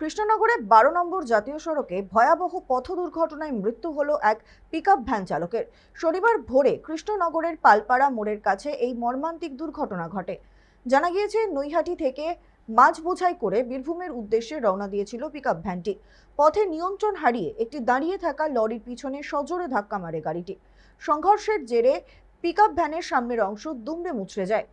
কৃষ্ণনগরে 12 নম্বর জাতীয় সড়কে ভয়াবহ পথ দুর্ঘটনায় মৃত্যু হলো এক পিকআপ ভ্যান চালকের। শনিবার ভোরে কৃষ্ণনগরের পালপাড়া মোড়ের কাছে এই মর্মান্তিক দুর্ঘটনা ঘটে। জানা গিয়েছে, নৈহাটি থেকে মাছ বোঝাই করে বীরভূমের উদ্দেশ্যে রওনা দিয়েছিল পিকআপ ভ্যানটি। পথে নিয়ন্ত্রণ হারিয়ে একটি দাঁড়িয়ে থাকা লরির পিছনে সজোরে ধাক্কা মারে গাড়িটি। সংঘর্ষের জেরে পিকআপ ভ্যানের সামনের অংশ দুমড়ে মুচড়ে যায়।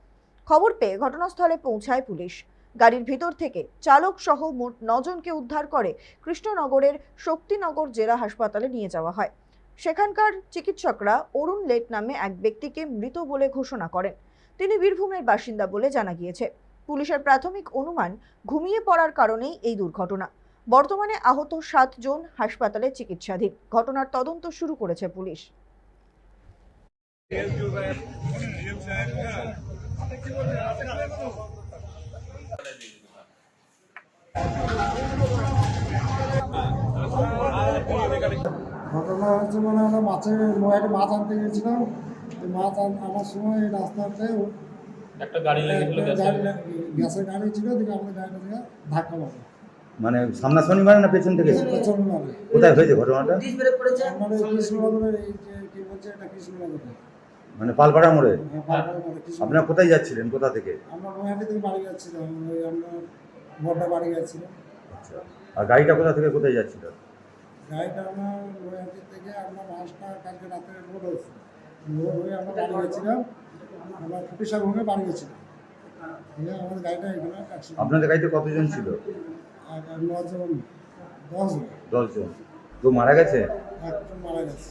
খবর পেয়ে ঘটনাস্থলে পৌঁছায় পুলিশ। গাড়ির ভিতর থেকে চালক সহ মোট 9 জনকে উদ্ধার করে কৃষ্ণনগরের শক্তিনগর জেলা হাসপাতালে নিয়ে যাওয়া হয়। সেখানকার চিকিৎসকরা অরুণ লেট নামে এক ব্যক্তিকে মৃত বলে ঘোষণা করেন। তিনি বীরভূমের বাসিন্দা বলে জানা গিয়েছে। পুলিশের প্রাথমিক অনুমান, ঘুমিয়ে পড়ার কারণেই এই দুর্ঘটনা। বর্তমানে আহত 7 জন হাসপাতালে চিকিৎসাধীন। ঘটনার তদন্ত শুরু করেছে পুলিশ। ঘটনা হচ্ছে মানে আমরা নয়াটি মাছ আনতে গেছিলাম। মাছ আনার সময় এই রাস্তাতে একটা গাড়ি লেগেছিল, গ্যাসের গাড়ি ছিল, দিকে আমাদের গাড়িটা থেকে ধাক্কা মারে। মানে সামনাসামনি মানে না পেছন থেকে? পেছনে মারে। কোথায় হয়েছে ঘটনাটা? আমাদের কৃষ্ণনগরের এই যে কি বলছে, এটা কৃষ্ণনগরে, মানে পালপাড়া মোড়ে। পালপাড়া মোড়ে। আপনারা কোথায় যাচ্ছিলেন, কোথা থেকে? আমরা নয়াটি থেকে বাড়ি যাচ্ছিলাম, ওই আমরা বড়টা বাড়ি যাচ্ছিলাম। আচ্ছা, আর গাড়িটা কোথা থেকে কোথায় যাচ্ছিল? গাড়িটা আমরা নয়াটি থেকে আমরা মাছটা কালকে রাতে লোড হয়েছে, লোড হয়ে আমরা বাড়ি গেছিলাম, আমরা ফুটিসার ভূমে বাড়ি গেছিলাম। আমাদের গাড়িটা এখানে অ্যাক্সিডেন্ট। আপনাদের গাড়িতে কতজন ছিল? 9 জন, 10 জন। 10 জন। কেউ মারা গেছে? একজন মারা গেছে।